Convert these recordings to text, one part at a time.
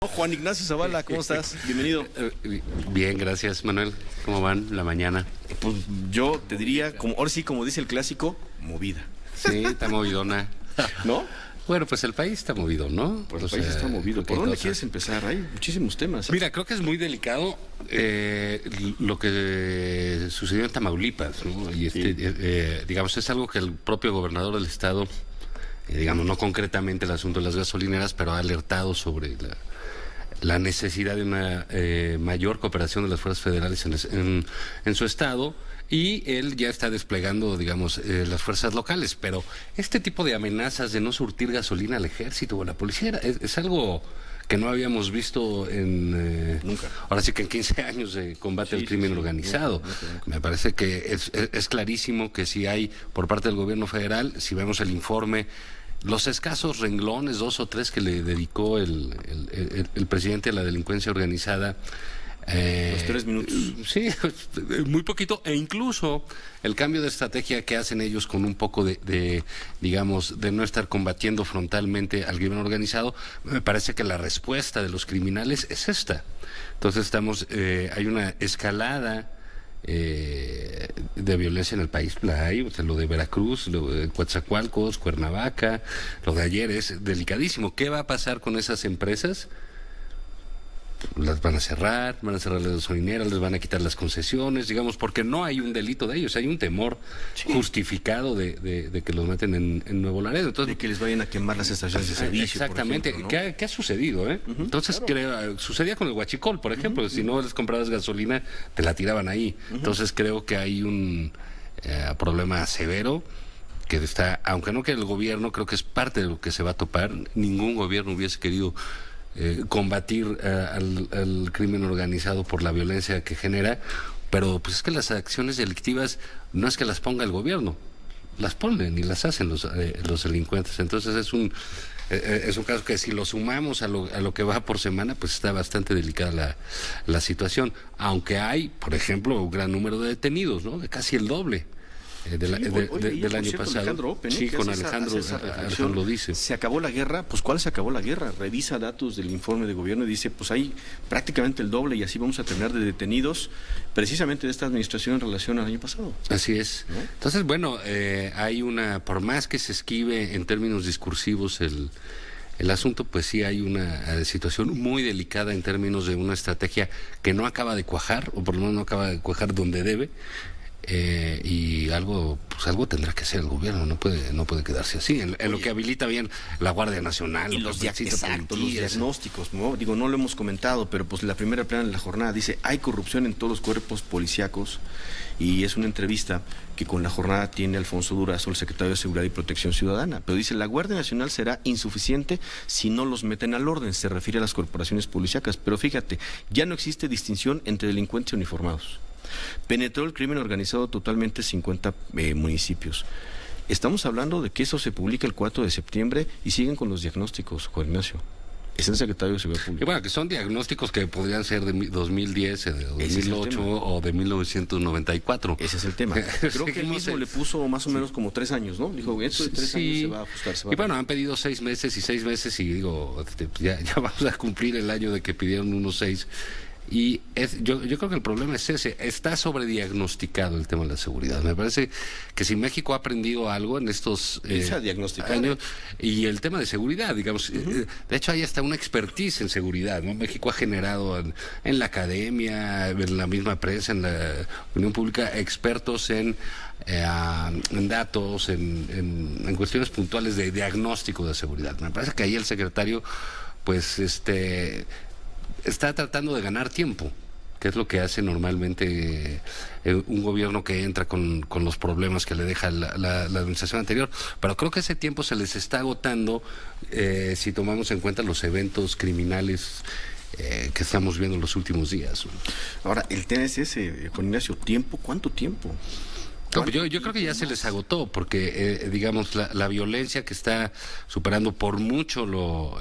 Juan Ignacio Zavala, ¿cómo estás? Bienvenido. Bien, gracias, Manuel. ¿Cómo van la mañana? Pues yo te diría, ahora sí, como dice el clásico, movida. Sí, está movidona. ¿No? Bueno, pues el país está movido, ¿no? Pues el país está movido. ¿Por dónde quieres empezar? Hay muchísimos temas. Mira, creo que es muy delicado lo que sucedió en Tamaulipas, ¿no? Y digamos, es algo que el propio gobernador del estado, digamos, no concretamente el asunto de las gasolineras, pero ha alertado sobre la necesidad de una mayor cooperación de las fuerzas federales en su estado, y él ya está desplegando, digamos, las fuerzas locales, pero este tipo de amenazas de no surtir gasolina al ejército o a la policía es algo que no habíamos visto nunca. Ahora sí que en 15 años de combate al crimen organizado. Nunca. Me parece que es clarísimo que si hay por parte del gobierno federal, si vemos el informe, los escasos renglones, 2 o 3 que le dedicó el presidente a la delincuencia organizada, los 3 minutos. Sí, muy poquito, e incluso el cambio de estrategia que hacen ellos con un poco digamos, de no estar combatiendo frontalmente al crimen organizado, me parece que la respuesta de los criminales es esta. Entonces hay una escalada de violencia en el país, la hay, o sea, lo de Veracruz, lo de Coatzacoalcos, Cuernavaca, lo de ayer es delicadísimo. ¿Qué va a pasar con esas empresas? Las van a cerrar las gasolineras, les van a quitar las concesiones, digamos, porque no hay un delito de ellos, hay un temor justificado de que los meten en Nuevo Laredo. Entonces, de que les vayan a quemar las estaciones de servicio. Exactamente, por ejemplo, ¿no? ¿Qué ha sucedido? Entonces, sucedía con el huachicol, por ejemplo, si no les comprabas gasolina, te la tiraban ahí. Entonces, creo que hay un problema severo que está, aunque no que el gobierno, creo que es parte de lo que se va a topar. Ningún gobierno hubiese querido combatir al crimen organizado por la violencia que genera, pero pues es que las acciones delictivas no es que las ponga el gobierno, las ponen y las hacen los delincuentes. Entonces es un caso que si lo sumamos a lo que va por semana, pues está bastante delicada la situación, aunque hay, por ejemplo, un gran número de detenidos, ¿no? De casi el doble del año pasado. Alejandro Open, sí, con Alejandro lo dice. ¿Se acabó la guerra? Pues ¿cuál se acabó la guerra? Revisa datos del informe de gobierno y dice, pues hay prácticamente el doble, y así vamos a terminar de detenidos precisamente de esta administración en relación al año pasado. Así es. ¿No? Entonces, bueno, hay por más que se esquive en términos discursivos el asunto, pues sí hay una situación muy delicada en términos de una estrategia que no acaba de cuajar, o por lo menos no acaba de cuajar donde debe. Y algo tendrá que hacer el gobierno, no puede quedarse así. En lo que habilita bien la Guardia Nacional, y los diagnósticos, ¿no? Digo, no lo hemos comentado, pero pues la primera plana de la jornada dice: hay corrupción en todos los cuerpos policíacos, y es una entrevista que con la jornada tiene Alfonso Durazo, el secretario de Seguridad y Protección Ciudadana, pero dice: la Guardia Nacional será insuficiente si no los meten al orden. Se refiere a las corporaciones policíacas, pero fíjate, ya no existe distinción entre delincuentes y uniformados. Penetró el crimen organizado totalmente 50 municipios. Estamos hablando de que eso se publica el 4 de septiembre y siguen con los diagnósticos, Juan Ignacio. Es el secretario de Seguridad Pública. Y bueno, que son diagnósticos que podrían ser de 2010, de 2008 o de 1994. Ese es el tema. Creo que él mismo le puso más o menos como 3 años, ¿no? Dijo, esto de 3 años se va a ajustar. Y bueno, han pedido 6 meses y digo, ya vamos a cumplir el año de que pidieron unos 6. Y yo creo que el problema es ese, está sobrediagnosticado el tema de la seguridad. Me parece que si México ha aprendido algo en estos años, y el tema de seguridad, digamos, de hecho hay hasta una expertise en seguridad, ¿no? México ha generado en la academia, en la misma prensa, en la opinión pública, expertos en datos, en cuestiones puntuales de diagnóstico de seguridad. Me parece que ahí el secretario, pues, está tratando de ganar tiempo, que es lo que hace normalmente un gobierno que entra con los problemas que le deja la administración anterior. Pero creo que ese tiempo se les está agotando si tomamos en cuenta los eventos criminales que estamos viendo en los últimos días. Ahora, el tema es ese, Juan Ignacio, ¿tiempo? ¿Cuánto tiempo? No, yo creo que ya se les agotó, porque digamos la violencia que está superando por mucho lo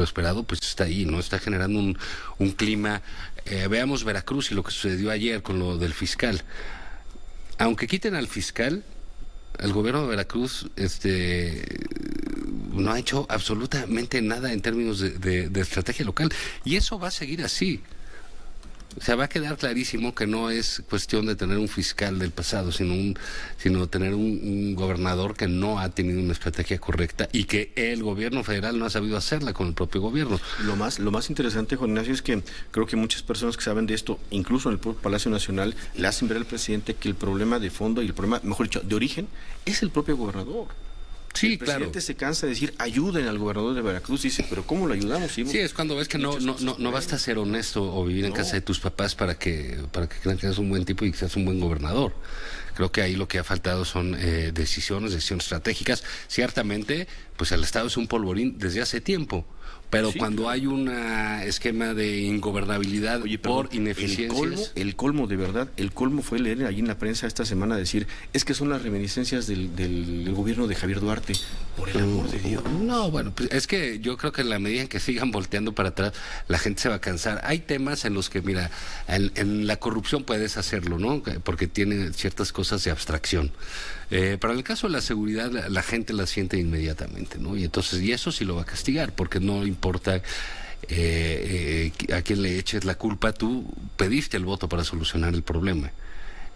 esperado, pues está ahí, ¿no? Está generando un clima. Veamos Veracruz y lo que sucedió ayer con lo del fiscal. Aunque quiten al fiscal, el gobierno de Veracruz no ha hecho absolutamente nada en términos de estrategia local. Y eso va a seguir así. O sea, va a quedar clarísimo que no es cuestión de tener un fiscal del pasado, sino tener un gobernador que no ha tenido una estrategia correcta y que el gobierno federal no ha sabido hacerla con el propio gobierno. Lo más interesante, Juan Ignacio, es que creo que muchas personas que saben de esto, incluso en el propio Palacio Nacional, le hacen ver al presidente que el problema de fondo y el problema, mejor dicho, de origen, es el propio gobernador. Sí, el presidente se cansa de decir, ayuden al gobernador de Veracruz, dice, pero ¿cómo lo ayudamos? Sí, es cuando ves que no basta ser honesto o vivir en casa de tus papás para que crean que eres un buen tipo y que seas un buen gobernador. Creo que ahí lo que ha faltado son decisiones estratégicas. Ciertamente, pues el Estado es un polvorín desde hace tiempo. Pero sí, cuando hay un esquema de ingobernabilidad por ineficiencias... El colmo, de verdad, el colmo fue leer ahí en la prensa esta semana decir, es que son las reminiscencias del gobierno de Javier Duarte, por el amor de Dios. No, bueno, pues es que yo creo que en la medida en que sigan volteando para atrás, la gente se va a cansar. Hay temas en los que, mira, en la corrupción puedes hacerlo, ¿no? Porque tiene ciertas cosas de abstracción. Pero en el caso de la seguridad, la gente la siente inmediatamente, ¿no? Y entonces, y eso sí lo va a castigar, porque no importa a quién le eches la culpa, tú pediste el voto para solucionar el problema.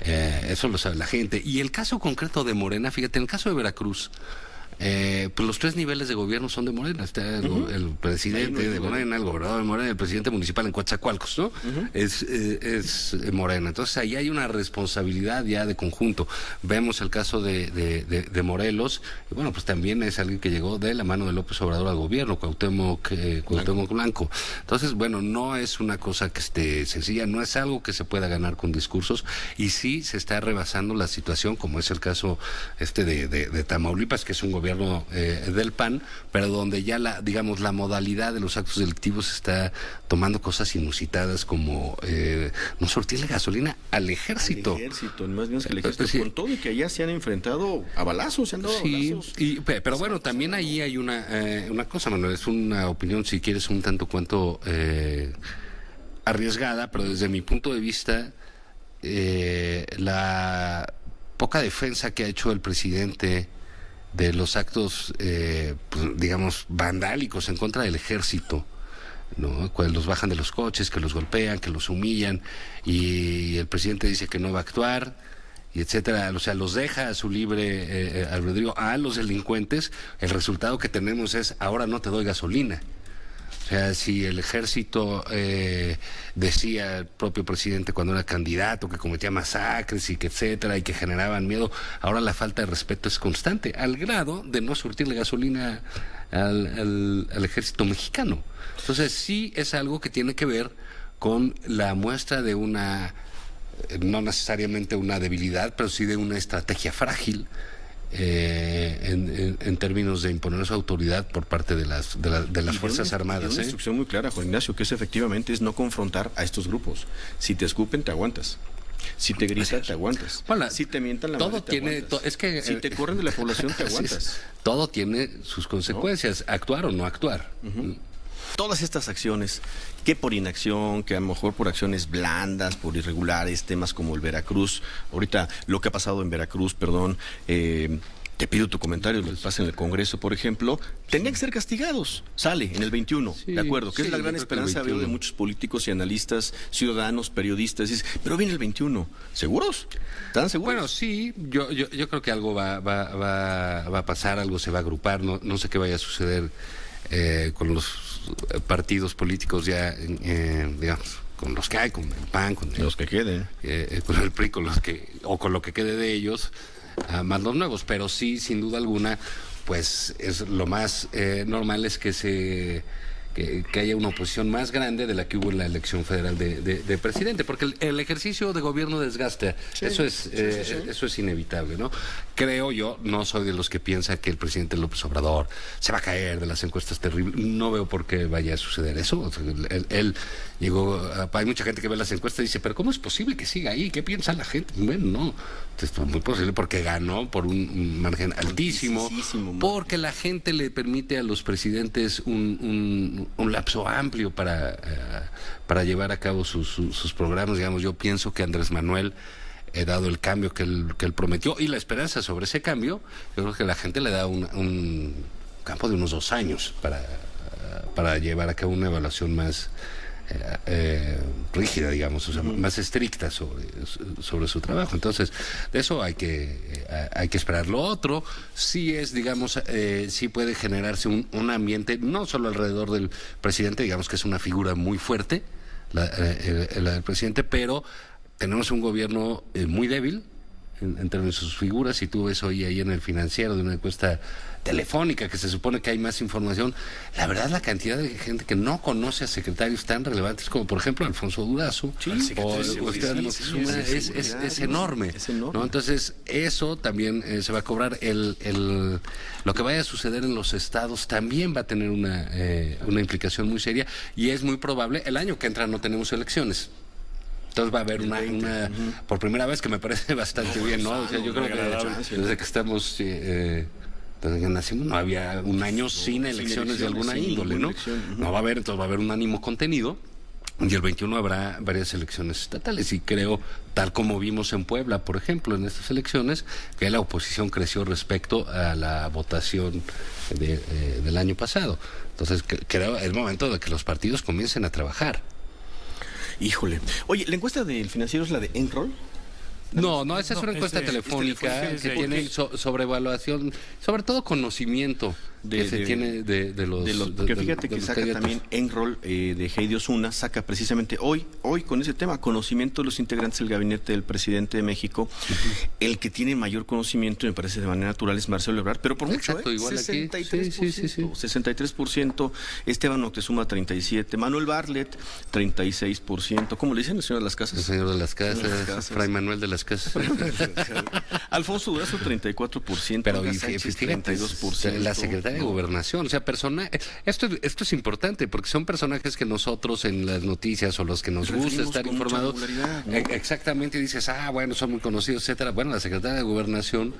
Eso lo sabe la gente. Y el caso concreto de Morena, fíjate, en el caso de Veracruz, pues los 3 niveles de gobierno son de Morena. Está el presidente de Morena, el gobernador de Morena, el presidente municipal en Coatzacoalcos, ¿no? Es Morena. Entonces ahí hay una responsabilidad ya de conjunto. Vemos el caso de Morelos, y bueno, pues también es alguien que llegó de la mano de López Obrador al gobierno, Cuauhtémoc Blanco. Entonces, bueno, no es una cosa que esté sencilla, no es algo que se pueda ganar con discursos, y sí se está rebasando la situación, como es el caso de Tamaulipas, que es un gobierno del PAN, pero donde ya la modalidad de los actos delictivos está tomando cosas inusitadas como no surtirle gasolina al ejército. Al ejército, más bien que el ejército, sí. Con todo y que allá se han enfrentado a balazos, se han dado balazos. Pero bueno, también ahí hay una cosa, Manuel, es una opinión, si quieres, un tanto cuanto arriesgada, pero desde mi punto de vista, la poca defensa que ha hecho el presidente de los actos, pues, digamos, vandálicos en contra del ejército, ¿no? Cuando los bajan de los coches, que los golpean, que los humillan, y el presidente dice que no va a actuar, y etcétera, o sea, los deja a su libre albedrío a los delincuentes. El resultado que tenemos es, ahora no te doy gasolina. O sea, si el ejército decía el propio presidente cuando era candidato que cometía masacres y que etcétera y que generaban miedo, ahora la falta de respeto es constante, al grado de no surtirle gasolina al ejército mexicano. Entonces sí es algo que tiene que ver con la muestra de no necesariamente una debilidad, pero sí de una estrategia frágil en términos de imponer su autoridad por parte de las Fuerzas Armadas. Una instrucción muy clara, Juan Ignacio, que efectivamente es no confrontar a estos grupos. Si te escupen, te aguantas. Si te gritan, te aguantas. Bueno, si te mientan la madre, te aguantas. Si te corren de la población, te aguantas. Todo tiene sus consecuencias, ¿no? Actuar o no actuar. Todas estas acciones, que por inacción, que a lo mejor por acciones blandas, por irregulares, temas como el Veracruz, ahorita lo que ha pasado en Veracruz, te pido tu comentario, lo que pasa en el Congreso, por ejemplo, tendrían que ser castigados. Sale en el 21, sí, ¿de acuerdo? Que es la gran esperanza, veo, de muchos políticos y analistas, ciudadanos, periodistas. Pero viene el 21, ¿seguros? ¿Están seguros? Bueno, sí, yo creo que algo va a pasar, algo se va a agrupar, no sé qué vaya a suceder con los partidos políticos ya, digamos, con los que hay, con el PAN, con los que queden, con el PRI, con lo que quede de ellos, más los nuevos, pero sí, sin duda alguna, pues es lo más normal es que haya una oposición más grande de la que hubo en la elección federal de presidente, porque el ejercicio de gobierno desgasta, sí, eso es inevitable, ¿no? Creo yo, no soy de los que piensa que el presidente López Obrador se va a caer de las encuestas terribles, no veo por qué vaya a suceder eso. O sea, él llegó, hay mucha gente que ve las encuestas y dice, pero ¿cómo es posible que siga ahí? ¿Qué piensa la gente? Bueno, no, es muy posible porque ganó por un margen altísimo, porque la gente le permite a los presidentes un lapso amplio para llevar a cabo sus programas. Digamos, yo pienso que Andrés Manuel, dado el cambio que él prometió y la esperanza sobre ese cambio, yo creo que la gente le da un campo de unos 2 años para llevar a cabo una evaluación más rígida, digamos, o sea, más estricta sobre su trabajo. Entonces, de eso hay que esperar. Lo otro sí es, digamos, sí puede generarse un ambiente, no solo alrededor del presidente, digamos que es una figura muy fuerte, la del presidente, pero tenemos un gobierno muy débil en términos de sus figuras. Si tú ves hoy ahí en el Financiero de una encuesta telefónica que se supone que hay más información, la verdad la cantidad de gente que no conoce a secretarios tan relevantes como por ejemplo Alfonso Durazo es enorme, ¿no? Entonces eso también se va a cobrar. Lo que vaya a suceder en los estados también va a tener una implicación muy seria, y es muy probable el año que entra no tenemos elecciones. Entonces va a haber una por primera vez, que me parece bastante bien, ¿no? O sea, yo creo que desde que estamos desde que nacimos no había un año sin elecciones de alguna índole, ¿no? No va a haber, entonces va a haber un ánimo contenido, y el 21 habrá varias elecciones estatales, y creo, tal como vimos en Puebla, por ejemplo, en estas elecciones, que la oposición creció respecto a la votación del año pasado. Entonces creo es momento de que los partidos comiencen a trabajar. Híjole. Oye, ¿la encuesta del Financiero es la de Enroll? No, esa es una encuesta telefónica que tiene sobrevaluación, sobre todo conocimiento que se tiene de los... Porque fíjate que saca también Enroll de Heidi Osuna, saca precisamente hoy con ese tema, conocimiento de los integrantes del gabinete del presidente de México. El que tiene mayor conocimiento, me parece de manera natural, es Marcelo Ebrard, pero por mucho, igual 63%, sí. 63%, Esteban Moctezuma 37%, Manuel Bartlett 36%, ¿cómo le dicen el señor de las casas? El señor de las casas, Fray Manuel de las casas. Alfonso Durazo 34%, pero Sánchez, fíjate, 32%. la secretaria de Gobernación, o sea, esto es importante, porque son personajes que nosotros en las noticias, o los que nos gusta estar informados, ¿no? Exactamente, dices, bueno, son muy conocidos, etcétera. Bueno, la secretaria de Gobernación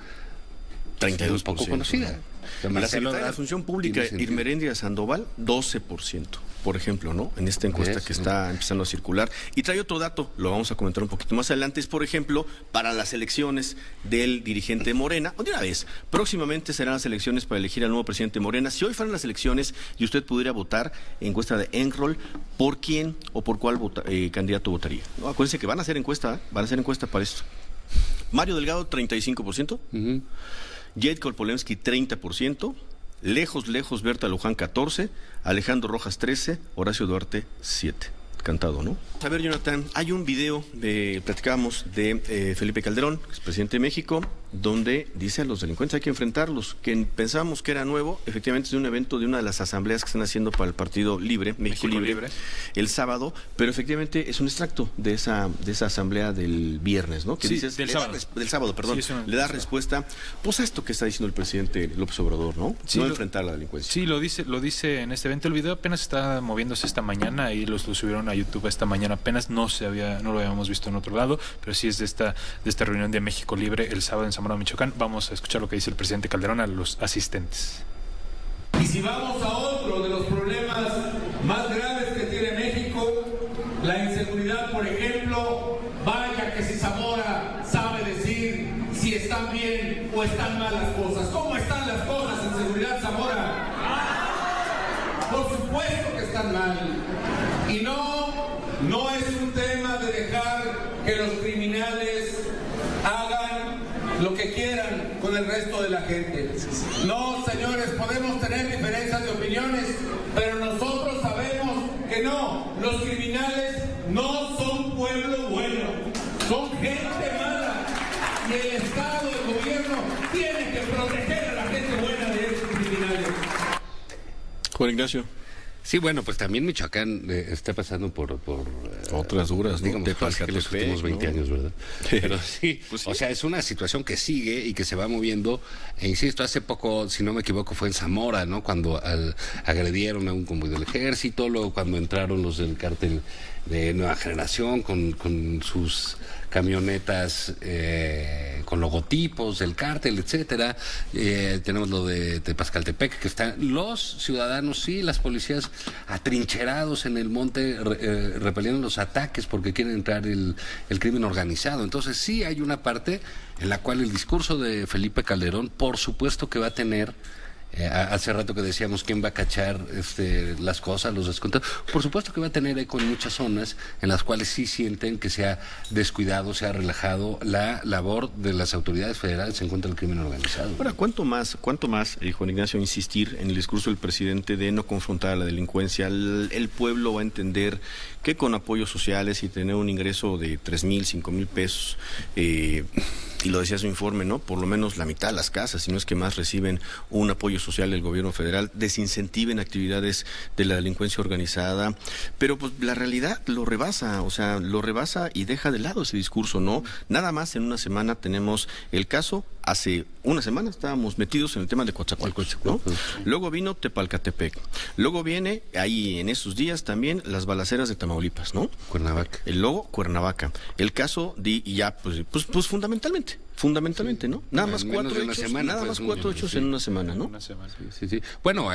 32%, un poco conocida. La secretaria de la Función Pública, Irmeréndira Sandoval, 12%, por ejemplo, ¿no? En esta encuesta que está empezando a circular. Y trae otro dato, lo vamos a comentar un poquito más adelante, es, por ejemplo, para las elecciones del dirigente de Morena. De una vez, próximamente serán las elecciones para elegir al nuevo presidente de Morena. Si hoy fueran las elecciones y usted pudiera votar, encuesta de Enroll, ¿por quién o por cuál candidato votaría? No, acuérdense que van a hacer encuesta para esto. Mario Delgado, 35%. Jade Kolpolemsky, 30%, lejos Berta Luján, 14%, Alejandro Rojas, 13%, Horacio Duarte, 7%. Cantado, ¿no? A ver, Jonathan, hay un video, platicábamos de Felipe Calderón, que es presidente de México, donde dice a los delincuentes hay que enfrentarlos, que pensábamos que era nuevo, efectivamente es de un evento de una de las asambleas que están haciendo para el Partido Libre, México Libre, el sábado, pero efectivamente es un extracto de esa asamblea del viernes, ¿no? Que dices, del sábado, perdón, le da respuesta, pues a esto que está diciendo el presidente López Obrador, ¿no? Sí, no enfrentar a la delincuencia. Sí, lo dice en este evento. El video apenas está moviéndose esta mañana, y lo subieron a YouTube esta mañana, apenas no lo habíamos visto en otro lado, pero sí es de esta reunión de México Libre el sábado en Zamora, Michoacán. Vamos a escuchar lo que dice el presidente Calderón a los asistentes. Y si vamos a otro de los problemas más graves que tiene México, la inseguridad, por ejemplo, vaya que si Zamora sabe decir si están bien o están mal las cosas. ¿Cómo están las cosas en seguridad, Zamora? Por supuesto que están mal. Y no es un tema de dejar que los criminales hagan lo que quieran con el resto de la gente. No, señores, podemos tener diferencias de opiniones, pero nosotros sabemos que no, los criminales no son pueblo bueno, son gente mala, y el Estado, el gobierno, tiene que proteger a la gente buena de esos criminales. Juan Ignacio. Sí, bueno, pues también Michoacán está pasando por otras duras, ¿no? Digamos, que los últimos 20 años, ¿verdad? Pero sí, pues sí, o sea, es una situación que sigue y que se va moviendo. E insisto, hace poco, si no me equivoco, fue en Zamora, ¿no? Cuando agredieron a un convoy del ejército, luego cuando entraron los del cártel de Nueva Generación con sus camionetas con logotipos del cártel, etcétera. Tenemos lo de Tepazcaltepec, que están los ciudadanos, sí, las policías atrincherados en el monte, repeliendo los ataques porque quieren entrar el crimen organizado. Entonces sí hay una parte en la cual el discurso de Felipe Calderón, por supuesto que va a tener Hace rato que decíamos quién va a cachar las cosas, los descuentos. Por supuesto que va a tener eco en muchas zonas en las cuales sí sienten que se ha descuidado, se ha relajado la labor de las autoridades federales en contra del crimen organizado. Ahora, ¿cuánto más, Juan Ignacio, insistir en el discurso del presidente de no confrontar a la delincuencia? El pueblo va a entender que con apoyos sociales y tener un ingreso de 3,000, 5,000 pesos, y lo decía su informe, ¿no? Por lo menos la mitad de las casas, si no es que más, reciben un apoyo social del gobierno federal, desincentiven actividades de la delincuencia organizada, pero pues la realidad lo rebasa, lo rebasa y deja de lado ese discurso, ¿no? Nada más en una semana tenemos el caso. Hace una semana estábamos metidos en el tema de Coatzacoalcos, ¿no? Luego vino Tepalcatepec. Luego viene, ahí en esos días también, las balaceras de Tamaulipas, ¿no? Cuernavaca. Luego Cuernavaca. El caso de, y ya, pues fundamentalmente, ¿no? Nada más cuatro hechos en una semana, ¿no? Sí. Bueno,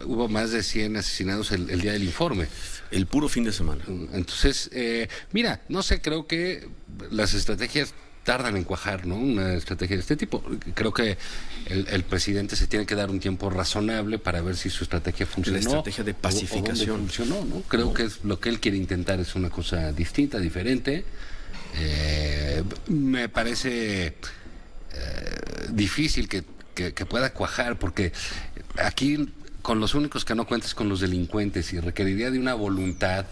hubo más de 100 asesinados el día del informe. El puro fin de semana. Entonces, mira, no sé, creo que las estrategias tardan en cuajar, ¿no? Una estrategia de este tipo. Creo que el presidente se tiene que dar un tiempo razonable para ver si su estrategia funcionó. La estrategia de pacificación. O funcionó, ¿no? Creo que es lo que él quiere intentar es una cosa distinta, diferente. Me parece difícil que pueda cuajar, porque aquí con los únicos que no cuentas con los delincuentes y requeriría de una voluntad.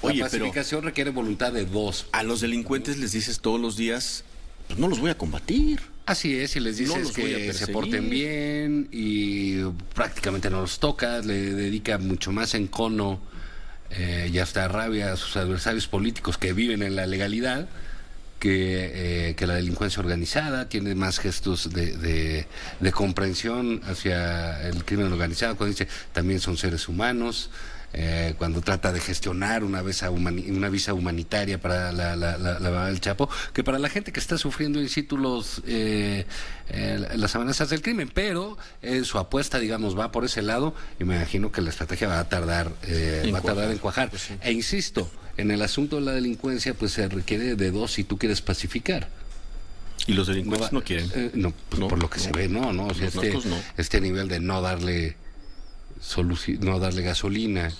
Oye, la pacificación requiere voluntad de dos. A los delincuentes les dices todos los días, pues no los voy a combatir. Así es, y les dices que se porten bien y prácticamente no los tocas, le dedica mucho más encono y hasta rabia a sus adversarios políticos que viven en la legalidad que la delincuencia organizada. Tiene más gestos de comprensión hacia el crimen organizado, cuando dice también son seres humanos, cuando trata de gestionar una visa humanitaria para la del Chapo, que para la gente que está sufriendo in situ las amenazas del crimen, pero su apuesta, digamos, va por ese lado, y me imagino que la estrategia va a tardar en cuajar. Pues sí. E insisto, en el asunto de la delincuencia, pues se requiere de dos si tú quieres pacificar. Y los delincuentes no quieren. Por lo que se ve, no. O sea, este nivel de no darle gasolina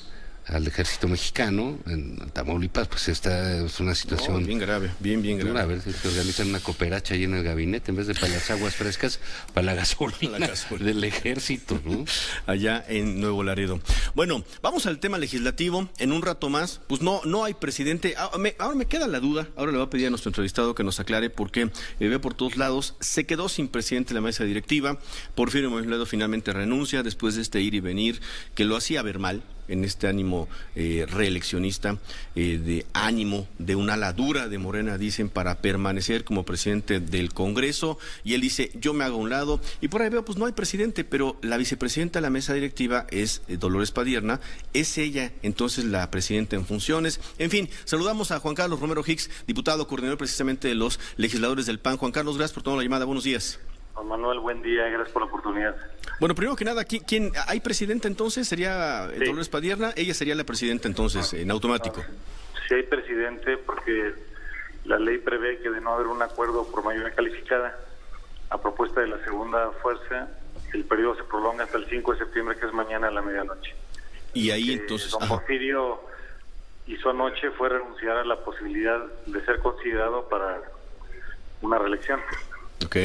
al ejército mexicano en Tamaulipas, pues esta es una situación bien grave, bien grave. A ver si se organizan una cooperacha ahí en el gabinete, en vez de para las aguas frescas, para la gasolina del ejército, ¿no? Allá en Nuevo Laredo. Bueno, vamos al tema legislativo. En un rato más, pues no hay presidente. Ahora me queda la duda. Ahora le voy a pedir a nuestro entrevistado que nos aclare, porque veo por todos lados, se quedó sin presidente la mesa directiva. Porfirio Muñoz finalmente renuncia después de este ir y venir que lo hacía ver mal, en este ánimo reeleccionista, de ánimo de una ala dura de Morena, dicen, para permanecer como presidente del Congreso, y él dice, yo me hago a un lado, y por ahí veo, pues no hay presidente, pero la vicepresidenta de la mesa directiva es Dolores Padierna, es ella entonces la presidenta en funciones. En fin, saludamos a Juan Carlos Romero Hicks, diputado, coordinador precisamente de los legisladores del PAN. Juan Carlos, gracias por tomar la llamada, buenos días. Juan Manuel, buen día, gracias por la oportunidad. Bueno, primero que nada, ¿quién hay presidenta entonces? ¿Sería Dolores Padierna? Ella sería la presidenta entonces, en automático. Sí hay presidente, porque la ley prevé que de no haber un acuerdo por mayoría calificada, a propuesta de la segunda fuerza, el periodo se prolonga hasta el 5 de septiembre, que es mañana a la medianoche. Y ahí entonces... Don Porfirio hizo anoche fue renunciar a la posibilidad de ser considerado para una reelección. Ok.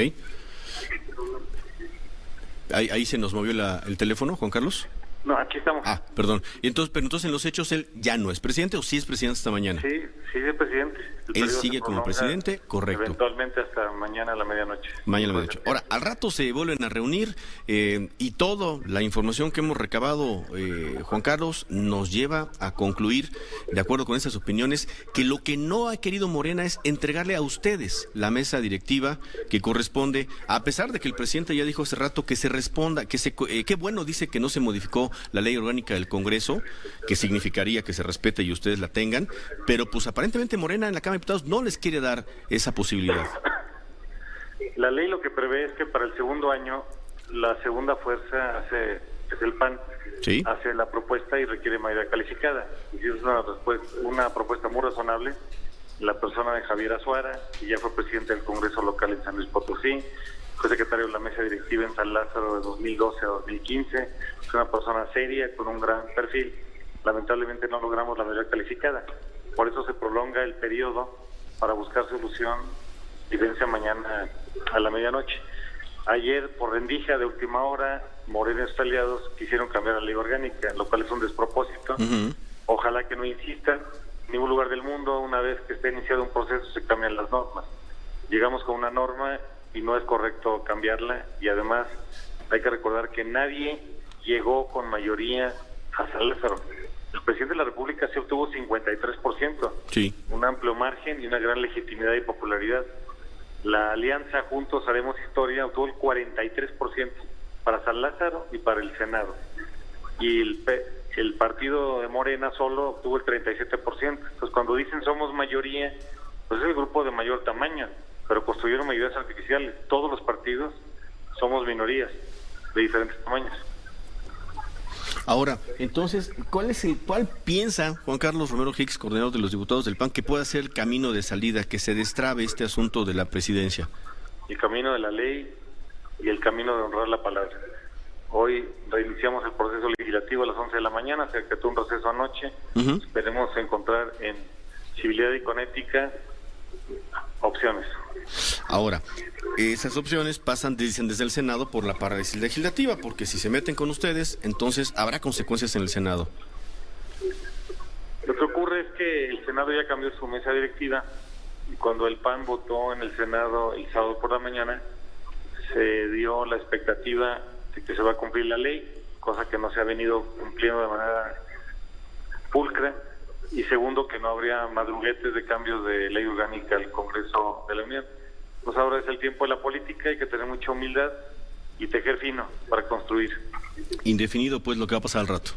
Ahí se nos movió el teléfono, Juan Carlos. No, aquí estamos. Perdón. Pero entonces en los hechos él ya no es presidente, ¿o sí es presidente hasta mañana? Sí es presidente. Él sigue como presidente, correcto. Eventualmente hasta mañana a la medianoche. Mañana a la medianoche. Ahora, al rato se vuelven a reunir y toda la información que hemos recabado, Juan Carlos, nos lleva a concluir, de acuerdo con esas opiniones, que lo que no ha querido Morena es entregarle a ustedes la mesa directiva que corresponde, a pesar de que el presidente ya dijo hace rato que se responda, qué bueno, dice que no se modificó la ley orgánica del Congreso, que significaría que se respete y ustedes la tengan, pero pues aparentemente Morena en la Cámara de Diputados no les quiere dar esa posibilidad. La ley lo que prevé es que para el segundo año la segunda fuerza es el PAN, ¿sí?, hace la propuesta y requiere mayoría calificada. Y es una propuesta muy razonable. La persona de Javier Azuara, que ya fue presidente del Congreso local en San Luis Potosí, fue secretario de la mesa directiva en San Lázaro de 2012 a 2015, es una persona seria, con un gran perfil. Lamentablemente no logramos la mayoría calificada, por eso se prolonga el periodo para buscar solución y vence mañana a la medianoche. Ayer, por rendija de última hora, Morena y sus aliados quisieron cambiar la ley orgánica, lo cual es un despropósito. Ojalá que no insistan. En ningún lugar del mundo, una vez que esté iniciado un proceso, se cambian las normas. Llegamos con una norma y no es correcto cambiarla, y además hay que recordar que nadie llegó con mayoría a San Lázaro. El presidente de la República se obtuvo 53%, sí, un amplio margen y una gran legitimidad y popularidad. La alianza Juntos Haremos Historia obtuvo el 43% para San Lázaro y para el Senado. Y el partido de Morena solo obtuvo el 37%. Entonces, cuando dicen somos mayoría, pues es el grupo de mayor tamaño, pero construyeron mayorías artificiales. Todos los partidos somos minorías de diferentes tamaños. Ahora, entonces, ¿cuál piensa Juan Carlos Romero Hicks, coordinador de los diputados del PAN, que pueda ser el camino de salida, que se destrabe este asunto de la presidencia? El camino de la ley y el camino de honrar la palabra. Hoy reiniciamos el proceso legislativo a las 11 de la mañana, se acató un receso anoche. Esperemos encontrar en civilidad y con ética opciones. Ahora, esas opciones pasan, dicen desde el Senado, por la parálisis legislativa, porque si se meten con ustedes, entonces habrá consecuencias en el Senado. Lo que ocurre es que el Senado ya cambió su mesa directiva, y cuando el PAN votó en el Senado el sábado por la mañana, se dio la expectativa de que se va a cumplir la ley, cosa que no se ha venido cumpliendo de manera pulcra, y segundo, que no habría madruguetes de cambios de ley orgánica al Congreso de la Unión. Pues ahora es el tiempo de la política, hay que tener mucha humildad y tejer fino para construir. Indefinido, pues, lo que va a pasar al rato.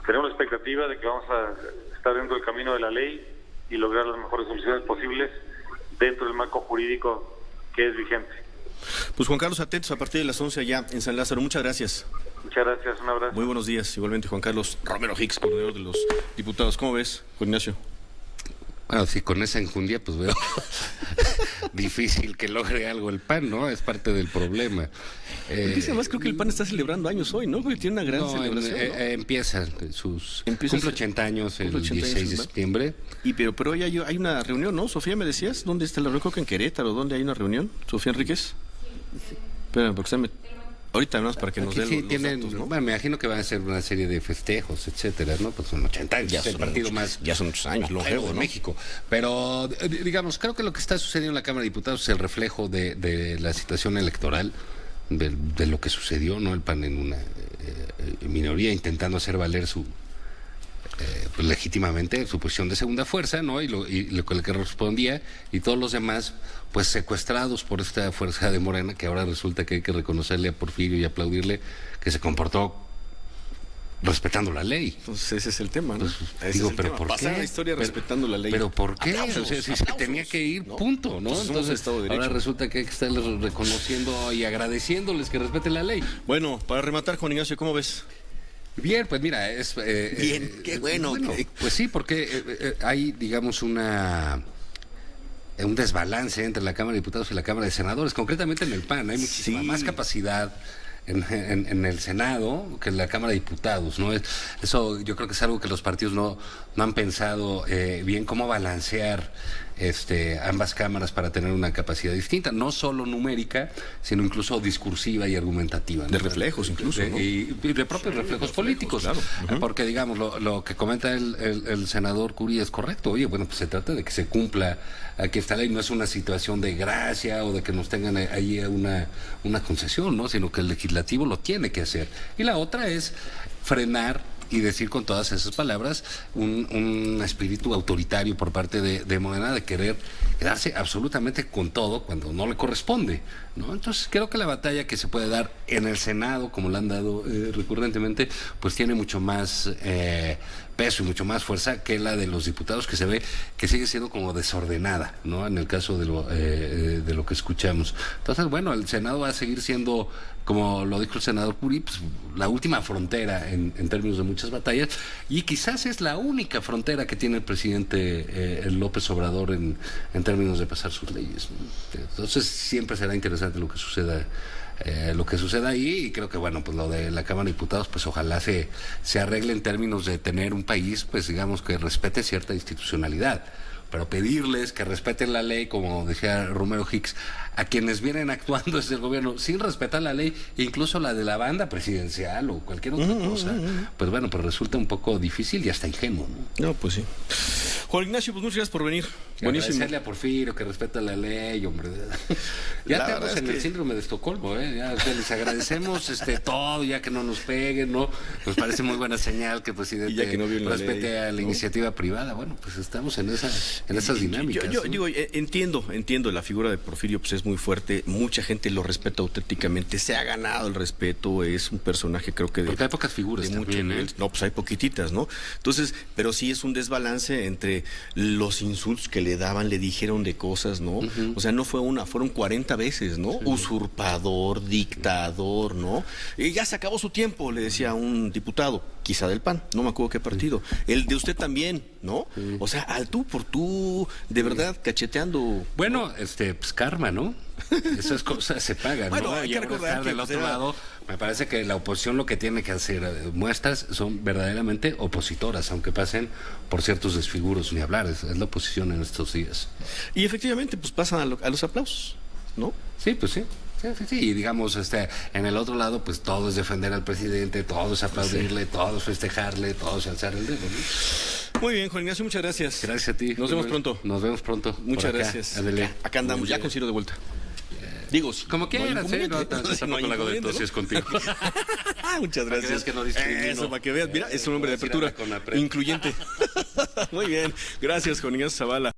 Tenemos la expectativa de que vamos a estar dentro del camino de la ley y lograr las mejores soluciones posibles dentro del marco jurídico que es vigente. Pues Juan Carlos, atentos a partir de las 11 allá en San Lázaro. Muchas gracias. Muchas gracias, un abrazo. Muy buenos días. Igualmente Juan Carlos Romero Hicks, coordinador de los diputados. ¿Cómo ves, Juan Ignacio? Bueno, sí, con esa enjundia, pues veo difícil que logre algo el PAN, ¿no? Es parte del problema. Además, creo que el PAN está celebrando años hoy, ¿no? Porque tiene una gran celebración, ¿no? Empieza cumple 80 años el 16 de septiembre. Pero hoy hay una reunión, ¿no? Sofía, ¿me decías? ¿Dónde está la reunión? Creo que en Querétaro. ¿Dónde hay una reunión? Sofía Enríquez. Espérame, porque ahorita más para que nos den los datos, ¿no? Bueno, me imagino que van a ser una serie de festejos, etcétera, ¿no? Pues son 80 años, ya es el partido más... Ya son muchos años, longevo, ¿no? En México. Pero, digamos, creo que lo que está sucediendo en la Cámara de Diputados es el reflejo de la situación electoral, de lo que sucedió, ¿no? El PAN en una minoría intentando hacer valer su... pues legítimamente su posición de segunda fuerza, ¿no? Y lo que respondía, y todos los demás pues secuestrados por esta fuerza de Morena, que ahora resulta que hay que reconocerle a Porfirio y aplaudirle que se comportó respetando la ley. Entonces ese es el tema, ¿no? Digo, pero ¿por qué? Pasar la historia respetando la ley. ¿Pero por qué? O sea, si se tenía que ir, ¿no? Punto, ¿no? Entonces ahora resulta que hay que estarles reconociendo y agradeciéndoles que respeten la ley. Bueno, para rematar, Juan Ignacio, ¿cómo ves? Bien, pues mira, es... bien, qué bueno. Pues sí, porque hay, digamos, un desbalance entre la Cámara de Diputados y la Cámara de Senadores, concretamente en el PAN. Hay muchísima más capacidad en el Senado que en la Cámara de Diputados, ¿no? Eso yo creo que es algo que los partidos no han pensado bien cómo balancear ambas cámaras para tener una capacidad distinta, no solo numérica, sino incluso discursiva y argumentativa, ¿no? De reflejos incluso, ¿no? Y de propios reflejos políticos, claro. Porque digamos, lo que comenta el senador Curi es correcto. Oye, bueno, pues se trata de que se cumpla que esta ley no es una situación de gracia o de que nos tengan ahí una concesión, ¿no? Sino que el legislativo lo tiene que hacer. Y la otra es frenar y decir con todas esas palabras un espíritu autoritario por parte de Morena de querer quedarse absolutamente con todo cuando no le corresponde, ¿no? Entonces creo que la batalla que se puede dar en el Senado, como la han dado recurrentemente, pues tiene mucho más peso y mucho más fuerza que la de los diputados, que se ve que sigue siendo como desordenada, ¿no? En el caso de lo que escuchamos. Entonces, bueno, el Senado va a seguir siendo, como lo dijo el senador Puri, pues, la última frontera en términos de muchas batallas, y quizás es la única frontera que tiene el presidente López Obrador en términos de pasar sus leyes, ¿no? Entonces siempre será interesante lo que suceda ahí, y creo que bueno, pues lo de la Cámara de Diputados, pues ojalá se arregle en términos de tener un país, pues digamos, que respete cierta institucionalidad, pero pedirles que respeten la ley, como decía Romero Hicks, a quienes vienen actuando desde el gobierno sin respetar la ley, incluso la de la banda presidencial o cualquier otra cosa, pues bueno, pues resulta un poco difícil y hasta ingenuo, ¿no? No, pues sí. Juan Ignacio, pues muchas gracias por venir. Buenísimo. Agradecerle a Porfirio que respeta la ley, hombre. Ya estamos en el síndrome de Estocolmo, ¿eh? Ya les agradecemos todo, ya que no nos peguen, ¿no? Nos parece muy buena señal que el presidente ya que no respete a la iniciativa privada. Bueno, pues estamos en esas dinámicas. Yo digo, entiendo la figura de Porfirio, pues es muy fuerte, mucha gente lo respeta auténticamente, se ha ganado el respeto, es un personaje, creo que porque hay pocas figuras también, ¿eh? No, pues hay poquititas, ¿no? Entonces, pero sí es un desbalance entre los insultos que le daban, le dijeron de cosas, ¿no? O sea, no fue una, fueron 40 veces, ¿no? Sí. Usurpador, dictador, ¿no? Y ya se acabó su tiempo, le decía un diputado, quizá del PAN, no me acuerdo qué partido. El de usted también, ¿no? Sí. O sea, al tú por tú, de verdad, cacheteando. Bueno, pues karma, ¿no? Esas cosas se pagan, bueno, ¿no? hay que recordar que del otro lado, me parece que la oposición lo que tiene que hacer, muestras son verdaderamente opositoras, aunque pasen por ciertos desfiguros, ni hablar, es la oposición en estos días. Y efectivamente, pues pasan a los aplausos, ¿no? Sí, pues sí. Sí, y digamos, en el otro lado, pues todo es defender al presidente, todo es aplaudirle, todo es festejarle, todo es alzar el dedo, ¿no? Muy bien, Juan Ignacio, muchas gracias. Gracias a ti. Nos vemos pronto. Nos vemos pronto. Muchas gracias. Acá andamos, ya con Ciro de vuelta. Digo, como quieras, no con la es contigo. Muchas gracias. Que no discrimino. Eso, para que veas, mira, es un hombre de apertura, incluyente. Muy bien, gracias, Juan Ignacio Zavala.